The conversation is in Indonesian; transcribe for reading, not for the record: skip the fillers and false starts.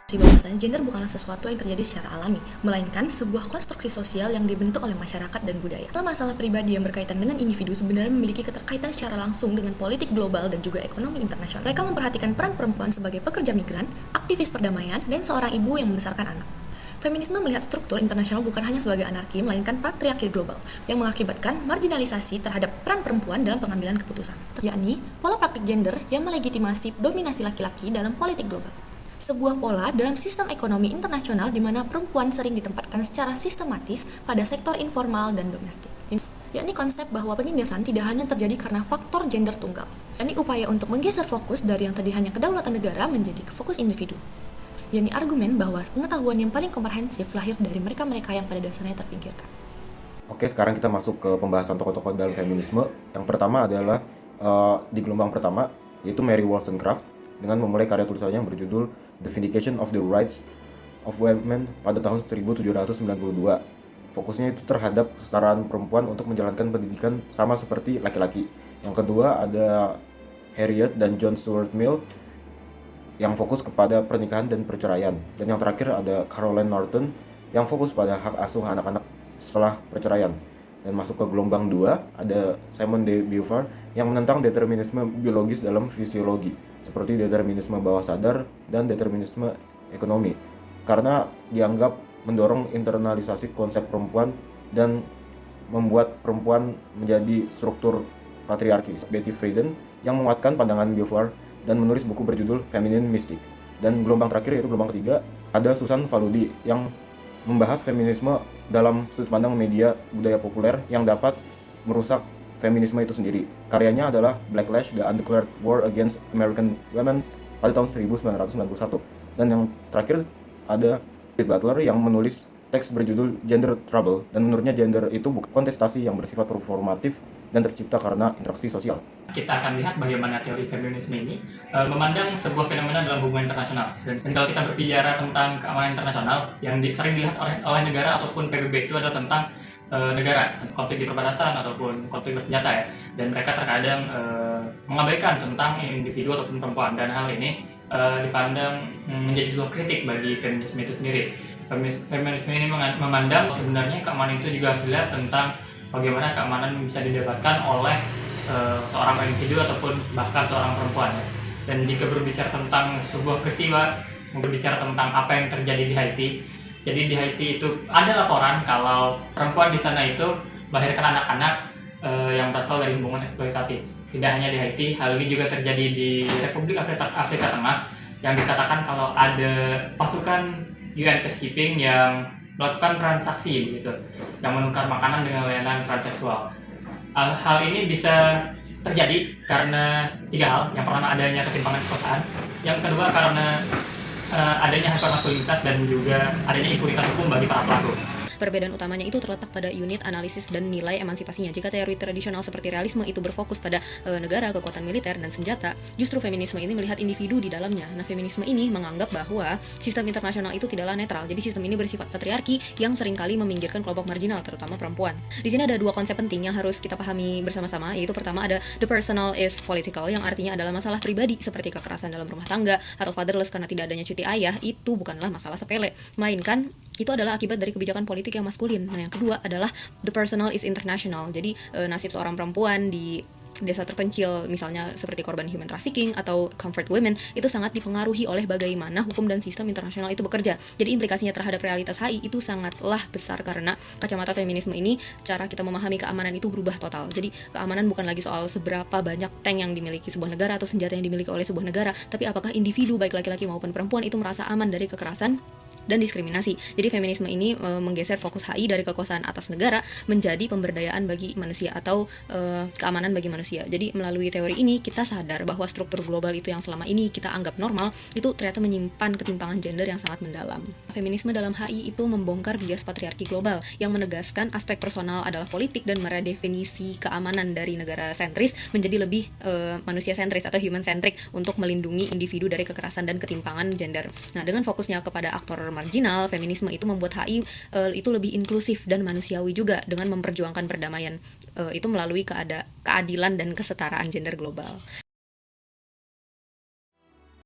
Bahwasanya gender bukanlah sesuatu yang terjadi secara alami, melainkan sebuah konstruksi sosial yang dibentuk oleh masyarakat dan budaya. Masalah pribadi yang berkaitan dengan individu sebenarnya memiliki keterkaitan secara langsung dengan politik global dan juga ekonomi internasional. Mereka memperhatikan peran perempuan sebagai pekerja migran, aktivis perdamaian, dan seorang ibu yang membesarkan anak. Feminisme melihat struktur internasional bukan hanya sebagai anarki, melainkan patriarki global yang mengakibatkan marginalisasi terhadap peran perempuan dalam pengambilan keputusan, yakni pola praktik gender yang melegitimasi dominasi laki-laki dalam politik global. Sebuah pola dalam sistem ekonomi internasional di mana perempuan sering ditempatkan secara sistematis pada sektor informal dan domestik. Yakni konsep bahwa penindasan tidak hanya terjadi karena faktor gender tunggal, yakni upaya untuk menggeser fokus dari yang tadi hanya kedaulatan negara menjadi ke fokus individu. Yakni argumen bahwa pengetahuan yang paling komprehensif lahir dari mereka-mereka yang pada dasarnya terpinggirkan. Oke, sekarang kita masuk ke pembahasan tokoh-tokoh dalam feminisme. Yang pertama adalah di gelombang pertama, yaitu Mary Wollstonecraft, dengan memulai karya tulisannya yang berjudul The Vindication of the Rights of Women pada tahun 1792. Fokusnya itu terhadap kesetaraan perempuan untuk menjalankan pendidikan sama seperti laki-laki. Yang kedua ada Harriet dan John Stuart Mill yang fokus kepada pernikahan dan perceraian. Dan yang terakhir ada Caroline Norton yang fokus pada hak asuh anak-anak setelah perceraian. Dan masuk ke gelombang 2 ada Simone de Beauvoir yang menentang determinisme biologis dalam fisiologi, seperti determinisme bawah sadar dan determinisme ekonomi, karena dianggap mendorong internalisasi konsep perempuan dan membuat perempuan menjadi struktur patriarki. Betty Friedan yang menguatkan pandangan Beauvoir dan menulis buku berjudul Feminine Mystic. Dan gelombang terakhir yaitu gelombang ketiga ada Susan Faludi yang membahas feminisme dalam sudut pandang media budaya populer yang dapat merusak feminisme itu sendiri. Karyanya adalah Backlash: The Undeclared War Against American Women pada tahun 1991. Dan yang terakhir ada Judith Butler yang menulis teks berjudul Gender Trouble, dan menurutnya gender itu bukan kontestasi yang bersifat performatif dan tercipta karena interaksi sosial. Kita akan lihat bagaimana teori feminisme ini memandang sebuah fenomena dalam hubungan internasional. Dan kalau kita berbicara tentang keamanan internasional, yang sering dilihat oleh negara ataupun PBB itu adalah tentang negara, konflik di perbatasan ataupun konflik bersenjata ya. Dan mereka terkadang mengabaikan tentang individu ataupun perempuan. Dan hal ini dipandang menjadi sebuah kritik bagi feminisme itu sendiri. Feminisme ini memandang sebenarnya keamanan itu juga harus dilihat tentang bagaimana keamanan bisa didapatkan oleh seorang individu ataupun bahkan seorang perempuan. Dan jika berbicara tentang sebuah peristiwa, berbicara tentang apa yang terjadi di Haiti. Jadi di Haiti itu ada laporan kalau perempuan di sana itu melahirkan anak-anak yang berasal dari hubungan eksploitatif. Tidak hanya di Haiti, hal ini juga terjadi di Republik Afrika Tengah, yang dikatakan kalau ada pasukan UN Peacekeeping yang melakukan transaksi begitu, yang menukar makanan dengan layanan transseksual. Hal ini bisa terjadi karena 3 hal. Yang pertama adanya ketimpangan kekuasaan, yang kedua karena adanya hypermaskulinitas, dan juga adanya impunitas hukum bagi para pelaku. Perbedaan utamanya itu terletak pada unit analisis dan nilai emansipasinya. Jika teori tradisional seperti realisme itu berfokus pada negara, kekuatan militer, dan senjata, justru feminisme ini melihat individu di dalamnya. Nah, feminisme ini menganggap bahwa sistem internasional itu tidaklah netral. Jadi sistem ini bersifat patriarki yang seringkali meminggirkan kelompok marginal, terutama perempuan. Di sini ada 2 konsep penting yang harus kita pahami bersama-sama, yaitu pertama ada the personal is political, yang artinya adalah masalah pribadi seperti kekerasan dalam rumah tangga atau fatherless karena tidak adanya cuti ayah. Itu bukanlah masalah sepele, melainkan itu adalah akibat dari kebijakan politik yang maskulin. Nah, yang kedua adalah the personal is international. Jadi nasib seorang perempuan di desa terpencil, misalnya seperti korban human trafficking atau comfort women, itu sangat dipengaruhi oleh bagaimana hukum dan sistem internasional itu bekerja. Jadi implikasinya terhadap realitas HI itu sangatlah besar, karena kacamata feminisme ini, cara kita memahami keamanan itu berubah total. Jadi keamanan bukan lagi soal seberapa banyak tank yang dimiliki sebuah negara atau senjata yang dimiliki oleh sebuah negara, tapi apakah individu baik laki-laki maupun perempuan itu merasa aman dari kekerasan dan diskriminasi. Jadi feminisme ini menggeser fokus HI dari kekuasaan atas negara menjadi pemberdayaan bagi manusia atau keamanan bagi manusia. Jadi melalui teori ini kita sadar bahwa struktur global itu yang selama ini kita anggap normal itu ternyata menyimpan ketimpangan gender yang sangat mendalam. Feminisme dalam HI itu membongkar bias patriarki global yang menegaskan aspek personal adalah politik dan meredefinisi keamanan dari negara sentris menjadi lebih manusia sentris atau human centric untuk melindungi individu dari kekerasan dan ketimpangan gender. Nah, dengan fokusnya kepada aktor marginal, feminisme itu membuat HI itu lebih inklusif dan manusiawi juga dengan memperjuangkan perdamaian itu melalui keadilan dan kesetaraan gender global.